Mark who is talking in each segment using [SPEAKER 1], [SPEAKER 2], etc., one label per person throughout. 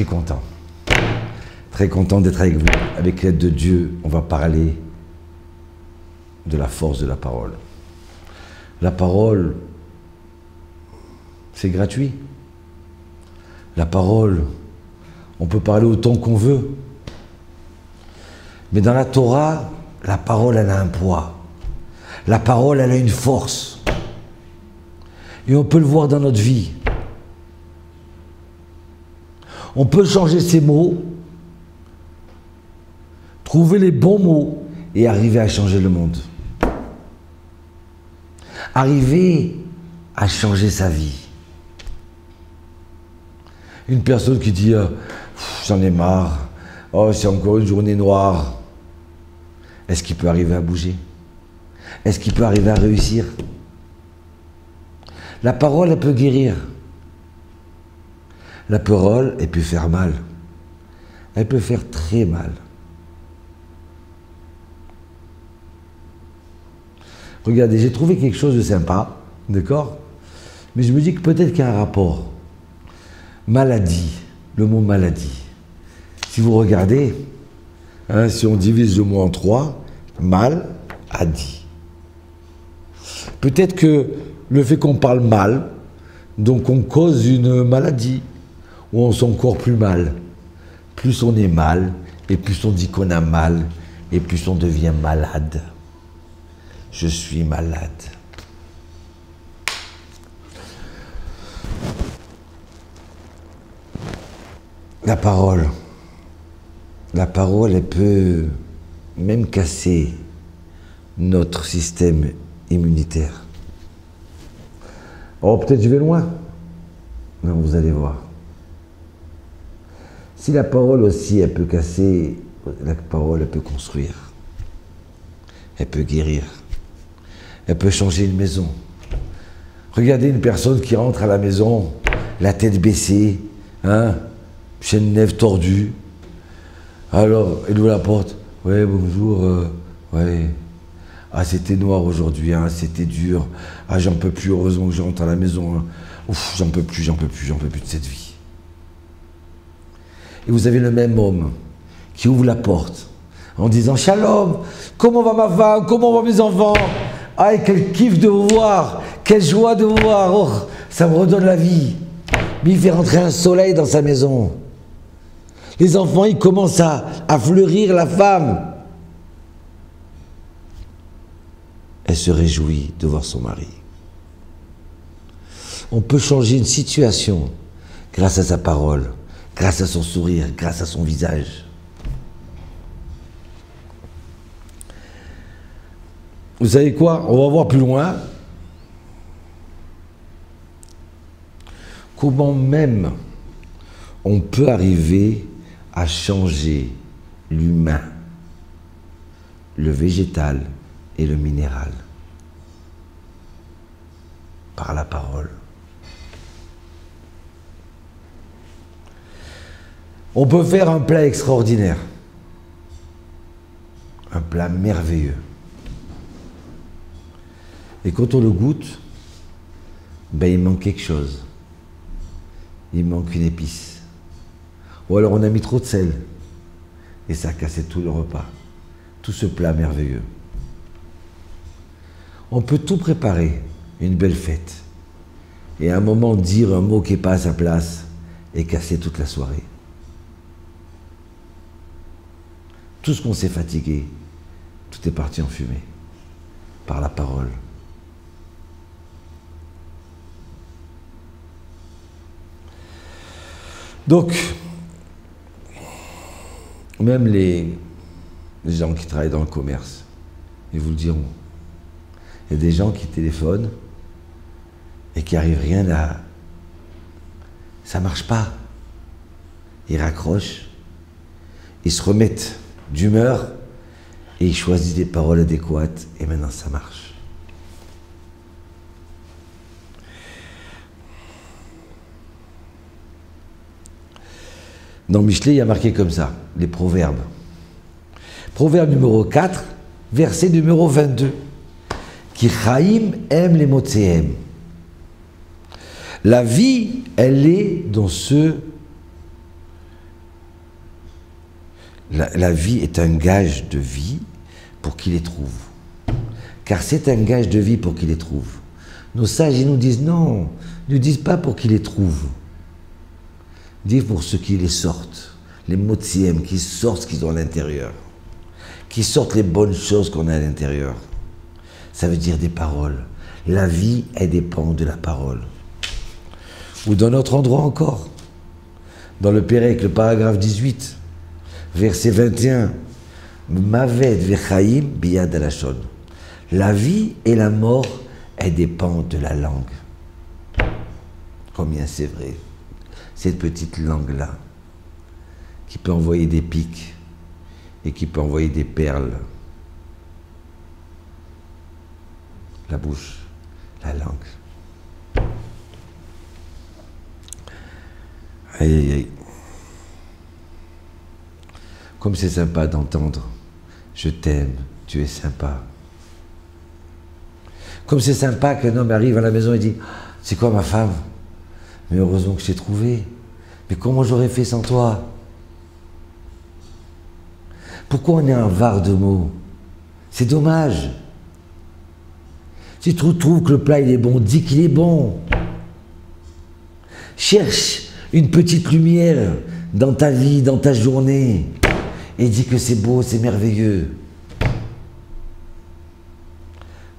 [SPEAKER 1] très content. Très content d'être avec vous. Avec l'aide de Dieu, on va parler de la force de la parole. La parole, c'est gratuit. La parole, on peut parler autant qu'on veut. Mais dans la Torah, la parole, elle a un poids. La parole, elle a une force. Et on peut le voir dans notre vie. On peut changer ses mots, trouver les bons mots et arriver à changer le monde. Arriver à changer sa vie. Une personne qui dit j'en ai marre, oh c'est encore une journée noire. Est-ce qu'il peut arriver à bouger? Est-ce qu'il peut arriver à réussir? La parole, elle peut guérir. La parole, elle peut faire mal. Elle peut faire très mal. Regardez, j'ai trouvé quelque chose de sympa, d'accord? Mais je me dis que peut-être qu'il y a un rapport. Maladie, le mot maladie. Si vous regardez, hein, si on divise le mot en 3, mal a dit. Peut-être que le fait qu'on parle mal, donc on cause une maladie, ou on sent encore plus mal. Plus on est mal, et plus on dit qu'on a mal, et plus on devient malade. Je suis malade. La parole, elle peut même casser notre système immunitaire. Oh, peut-être je vais loin. Non, vous allez voir. Si la parole aussi, elle peut casser, la parole, elle peut construire. Elle peut guérir. Elle peut changer une maison. Regardez une personne qui rentre à la maison, la tête baissée, hein, chaîne nez tordue. Alors, elle ouvre la porte. Ouais, bonjour. Ouais. Ah, c'était noir aujourd'hui, hein, c'était dur. Ah, j'en peux plus, heureusement que je rentre à la maison. Hein. Ouf, j'en peux plus de cette vie. Et vous avez le même homme qui ouvre la porte en disant « Shalom, comment va ma femme, comment vont mes enfants? Ah, quel kiff de vous voir, quelle joie de vous voir, oh, ça me redonne la vie. » Mais il fait rentrer un soleil dans sa maison. Les enfants, ils commencent à fleurir, la femme. Elle se réjouit de voir son mari. On peut changer une situation grâce à sa parole, grâce à son sourire, grâce à son visage. Vous savez quoi? On va voir plus loin. Comment même on peut arriver à changer l'humain, le végétal et le minéral par la parole. On peut faire un plat extraordinaire, un plat merveilleux. Et quand on le goûte, ben il manque quelque chose. Il manque une épice. Ou alors on a mis trop de sel. Et ça a cassé tout le repas. Tout ce plat merveilleux. On peut tout préparer, une belle fête. Et à un moment dire un mot qui n'est pas à sa place et casser toute la soirée. Tout ce qu'on s'est fatigué, tout est parti en fumée. Par la parole. Donc, même les gens qui travaillent dans le commerce, ils vous le diront. Il y a des gens qui téléphonent et qui n'arrivent rien à... Ça ne marche pas. Ils raccrochent, ils se remettent d'humeur et ils choisissent des paroles adéquates et maintenant ça marche. Dans Michelet, il y a marqué comme ça, les proverbes. Proverbe numéro 4, verset numéro 22. Qui Chaim aime les motséem. La vie, elle est dans ceux La vie est un gage de vie pour qui les trouve. Car c'est un gage de vie pour qui les trouve. Nos sages, ils nous disent non, ne disent pas pour qui les trouve. Dis pour ceux qui les sortent, les motsiem, qui sortent ce qu'ils ont à l'intérieur, qui sortent les bonnes choses qu'on a à l'intérieur. Ça veut dire des paroles. La vie, elle dépend de la parole. Ou dans notre endroit encore, dans le Pérec, le paragraphe 18, verset 21, Mavet vechaim biyad alashon. La vie et la mort, elles dépendent de la langue. Combien c'est vrai. Cette petite langue-là, qui peut envoyer des pics et qui peut envoyer des perles. La bouche, la langue. Aïe, aïe, aïe. Comme c'est sympa d'entendre « Je t'aime, tu es sympa ». Comme c'est sympa qu'un homme arrive à la maison et dit « C'est quoi ma femme ? Mais heureusement que je t'ai trouvé. Mais comment j'aurais fait sans toi ? Pourquoi on est un var de mots ? C'est dommage. Si tu trouves que le plat il est bon, dis qu'il est bon. Cherche une petite lumière dans ta vie, dans ta journée, et dis que c'est beau, c'est merveilleux.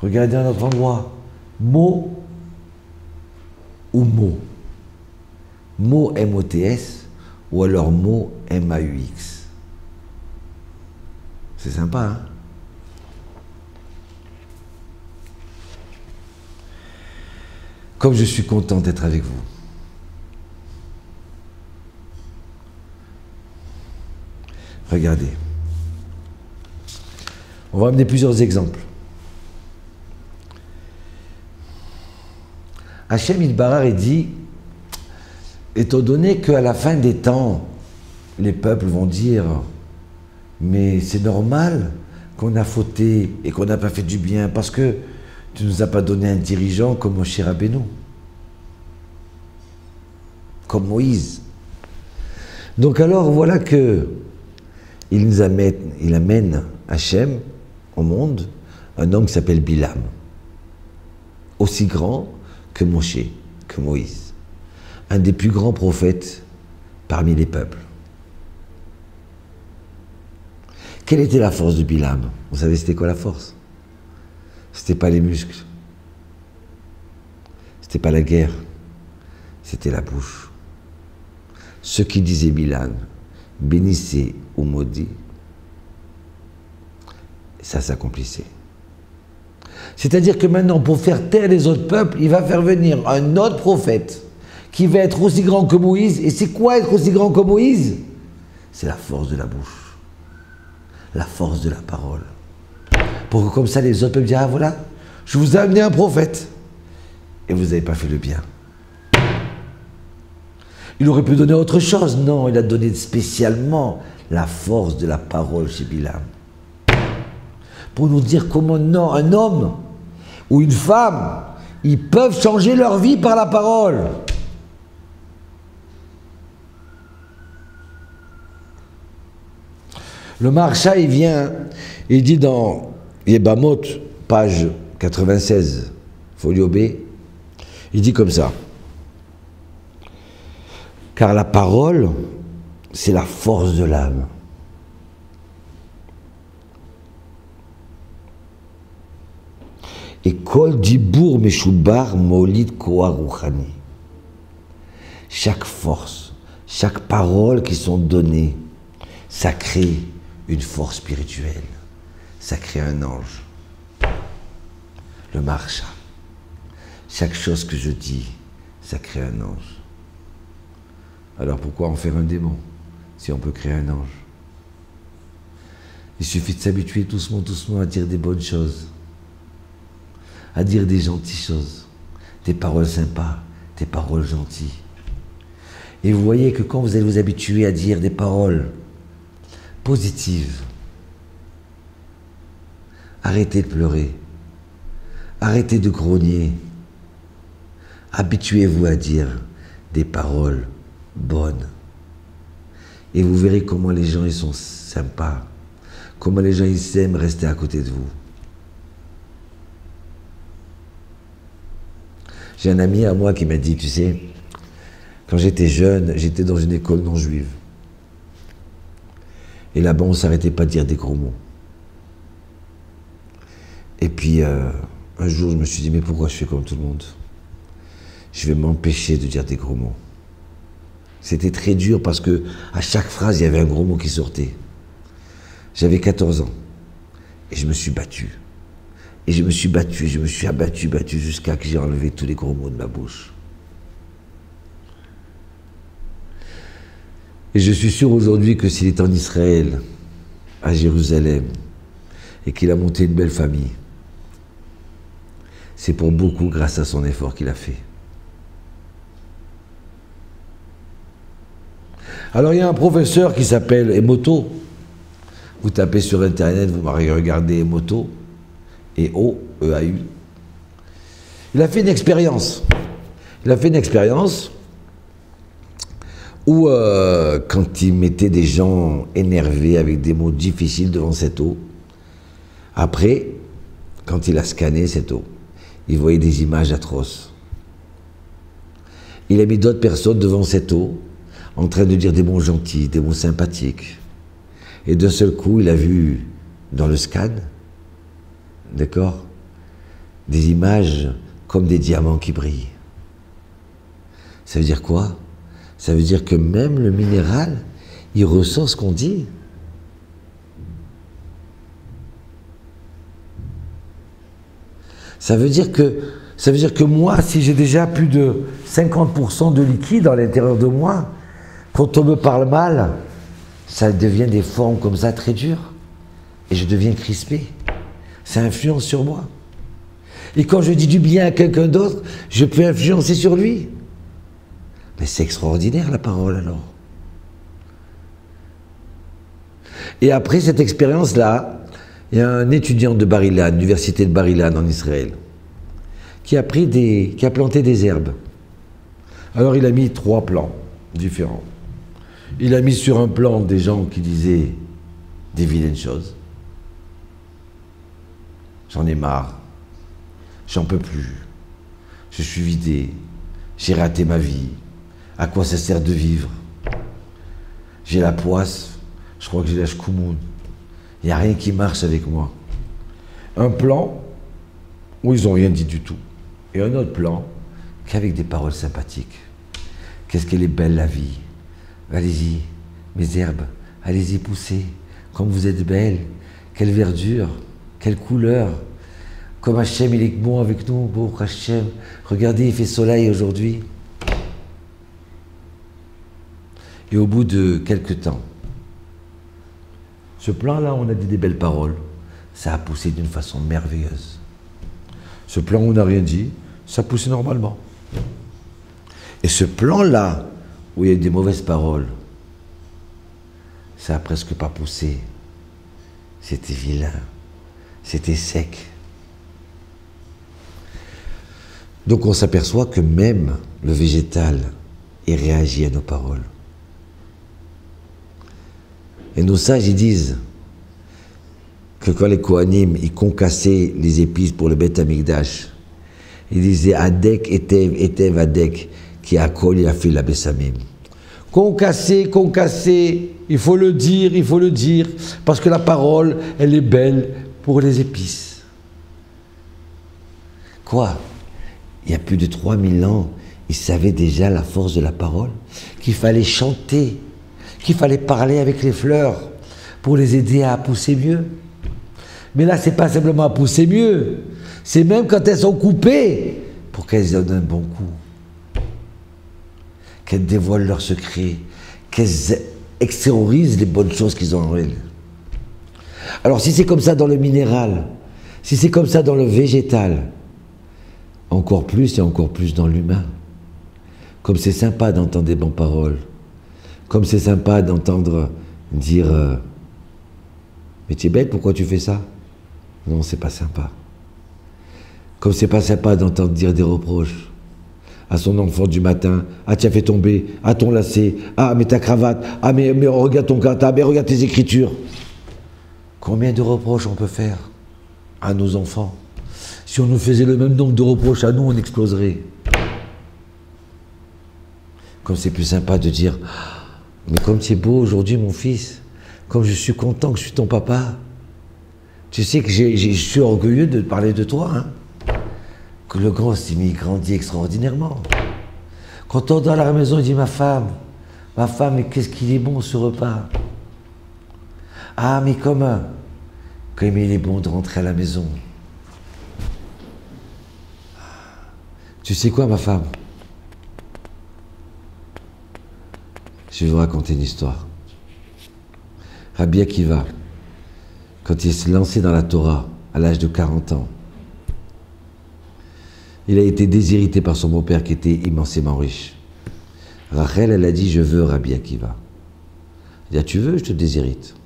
[SPEAKER 1] Regardez un autre endroit. Mot ou mot. Mot M-O-T-S ou alors mot M-A-U-X. C'est sympa, hein? Comme je suis content d'être avec vous. Regardez. On va amener plusieurs exemples. Hachem Yitbarach il dit, étant donné qu'à la fin des temps, les peuples vont dire, mais c'est normal qu'on a fauté et qu'on n'a pas fait du bien parce que tu ne nous as pas donné un dirigeant comme Moshe Rabbeinu, comme Moïse. Donc alors voilà que il amène Hachem au monde un homme qui s'appelle Bilam, aussi grand que Moshe, que Moïse, un des plus grands prophètes parmi les peuples. Quelle était la force de Bilam? Vous savez c'était quoi la force? C'était pas les muscles, c'était pas la guerre, c'était la bouche. Ce qui disait Bilam, bénissez ou maudit, ça s'accomplissait. C'est-à-dire que maintenant, pour faire taire les autres peuples, il va faire venir un autre prophète qui va être aussi grand que Moïse. Et c'est quoi être aussi grand que Moïse? C'est la force de la bouche, la force de la parole. Pour que comme ça, les autres peuvent dire, ah voilà, je vous ai amené un prophète et vous n'avez pas fait le bien. Il aurait pu donner autre chose. Non, il a donné spécialement la force de la parole chez Bilam. Pour nous dire comment non, un homme ou une femme, ils peuvent changer leur vie par la parole. Le Maharsha, il vient, il dit dans Yebamot, page 96, folio B, il dit comme ça. Car la parole, c'est la force de l'âme. Et kol dibour meshubar molid koah ruchani. Chaque force, chaque parole qui sont données, ça crée une force spirituelle. Ça crée un ange. Le Maharsha. Chaque chose que je dis, ça crée un ange. Alors pourquoi en faire un démon si on peut créer un ange? Il suffit de s'habituer doucement, doucement à dire des bonnes choses, à dire des gentilles choses, des paroles sympas, des paroles gentilles. Et vous voyez que quand vous allez vous habituer à dire des paroles positives, arrêtez de pleurer, arrêtez de grogner, habituez-vous à dire des paroles bonnes Et vous verrez comment les gens ils sont sympas, comment les gens ils aiment rester à côté de vous. J'ai un ami à moi qui m'a dit, tu sais, quand j'étais jeune, j'étais dans une école non juive. Et là-bas, on ne s'arrêtait pas de dire des gros mots. Et puis, un jour, je me suis dit, mais pourquoi je fais comme tout le monde? Je vais m'empêcher de dire des gros mots. C'était très dur parce que à chaque phrase, il y avait un gros mot qui sortait. J'avais 14 ans et je me suis battu. Et je me suis battu, je me suis battu jusqu'à que j'ai enlevé tous les gros mots de ma bouche. Et je suis sûr aujourd'hui que s'il est en Israël, à Jérusalem, et qu'il a monté une belle famille, c'est pour beaucoup grâce à son effort qu'il a fait. Alors il y a un professeur qui s'appelle Emoto. Vous tapez sur internet, vous regardez Emoto, E-O-E-A-U. Il a fait une expérience. Il a fait une expérience où, quand il mettait des gens énervés avec des mots difficiles devant cette eau, après, quand il a scanné cette eau, il voyait des images atroces. Il a mis d'autres personnes devant cette eau, en train de dire des mots gentils, des mots sympathiques. Et d'un seul coup, il a vu dans le scan, d'accord, des images comme des diamants qui brillent. Ça veut dire quoi? Ça veut dire que même le minéral, il ressent ce qu'on dit. Ça veut dire que moi, si j'ai déjà plus de 50% de liquide à l'intérieur de moi, quand on me parle mal, ça devient des formes comme ça très dures. Et je deviens crispé. Ça influence sur moi. Et quand je dis du bien à quelqu'un d'autre, je peux influencer sur lui. Mais c'est extraordinaire la parole alors. Et après cette expérience-là, il y a un étudiant de Bar-Ilan, l'université de Bar-Ilan en Israël, qui a planté des herbes. Alors il a mis 3 plans différents. Il a mis sur un plan des gens qui disaient des vilaines choses. J'en ai marre, j'en peux plus, je suis vidé, j'ai raté ma vie, à quoi ça sert de vivre? J'ai la poisse, je crois que j'ai la shkoumoun, il n'y a rien qui marche avec moi. Un plan où ils n'ont rien dit du tout, et un autre plan qu'avec des paroles sympathiques. Qu'est-ce qu'elle est belle la vie? Allez-y, mes herbes, allez-y poussez, comme vous êtes belles, quelle verdure, quelle couleur, comme Hachem il est bon avec nous, bon Hachem, regardez il fait soleil aujourd'hui. Et au bout de quelques temps, ce plan-là, on a dit des belles paroles, ça a poussé d'une façon merveilleuse. Ce plan où on n'a rien dit, ça poussait normalement. Et ce plan-là, où il y a des mauvaises paroles, ça n'a presque pas poussé. C'était vilain, c'était sec. Donc on s'aperçoit que même le végétal, il réagit à nos paroles. Et nos sages, ils disent que quand les Kohanim, ils concassaient les épices pour le Beth Amikdash, ils disaient « Adek etev adek » qui a collé la fille la Bessamim. Concasser, il faut le dire, parce que la parole, elle est belle pour les épices. Quoi? Il y a plus de 3000 ans, ils savaient déjà la force de la parole, qu'il fallait chanter, qu'il fallait parler avec les fleurs pour les aider à pousser mieux. Mais là, c'est pas simplement à pousser mieux, c'est même quand elles sont coupées, pour qu'elles donnent un bon coup. Qu'elles dévoilent leurs secrets, qu'elles extériorisent les bonnes choses qu'ils ont en elles. Alors si c'est comme ça dans le minéral, si c'est comme ça dans le végétal, encore plus et encore plus dans l'humain. Comme c'est sympa d'entendre des bonnes paroles, comme c'est sympa d'entendre dire mais tu es belle, pourquoi tu fais ça? Non, c'est pas sympa. Comme c'est pas sympa d'entendre dire des reproches. à son enfant du matin, ah tu as fait tomber, ah ton lacet, ah mais ta cravate, ah mais regarde ton kata, mais regarde tes écritures. Combien de reproches on peut faire à nos enfants? Si on nous faisait le même nombre de reproches à nous, on exploserait. Comme c'est plus sympa de dire, mais comme tu es beau aujourd'hui mon fils, comme je suis content que je suis ton papa, tu sais que je suis orgueilleux de parler de toi, hein. Que le grand il grandit extraordinairement. Quand on est dans la maison, il dit ma femme, mais qu'est-ce qu'il est bon ce repas. Ah, mais comme il est bon de rentrer à la maison. Tu sais quoi, ma femme? Je vais vous raconter une histoire. Rabbi Akiva, quand il s'est lancé dans la Torah à l'âge de 40 ans, il a été déshérité par son beau-père qui était immensément riche. Rachel, elle a dit, je veux Rabbi Akiva. Il a dit, tu veux, je te déshérite.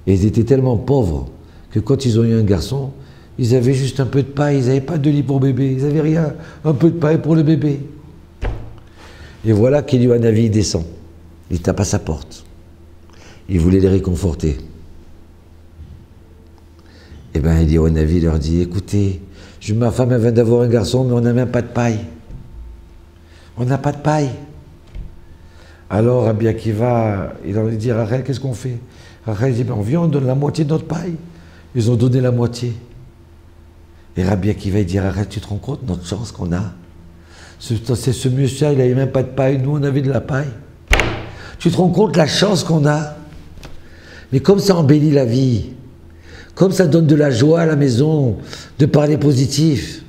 [SPEAKER 1] Et ils étaient tellement pauvres que quand ils ont eu un garçon, ils avaient juste un peu de paille, ils n'avaient pas de lit pour bébé, ils n'avaient rien, un peu de paille pour le bébé. Et voilà qu'Eliyahu Hanavi descend, il tape à sa porte. Il voulait les réconforter. Et bien Eliyahu Hanavi leur dit, écoutez, ma femme elle vient d'avoir un garçon, mais on n'a même pas de paille. On n'a pas de paille. Alors Rabbi Akiva, il leur dit, Rachel, qu'est-ce qu'on fait? Rachel dit, ben, on vient, on donne la moitié de notre paille. Ils ont donné la moitié. Et Rabbi Akiva, il dit, Rachel, tu te rends compte notre chance qu'on a? Ce monsieur, il n'avait même pas de paille, nous on avait de la paille. Tu te rends compte la chance qu'on a? Mais comme ça embellit la vie, comme ça donne de la joie à la maison, de parler positif.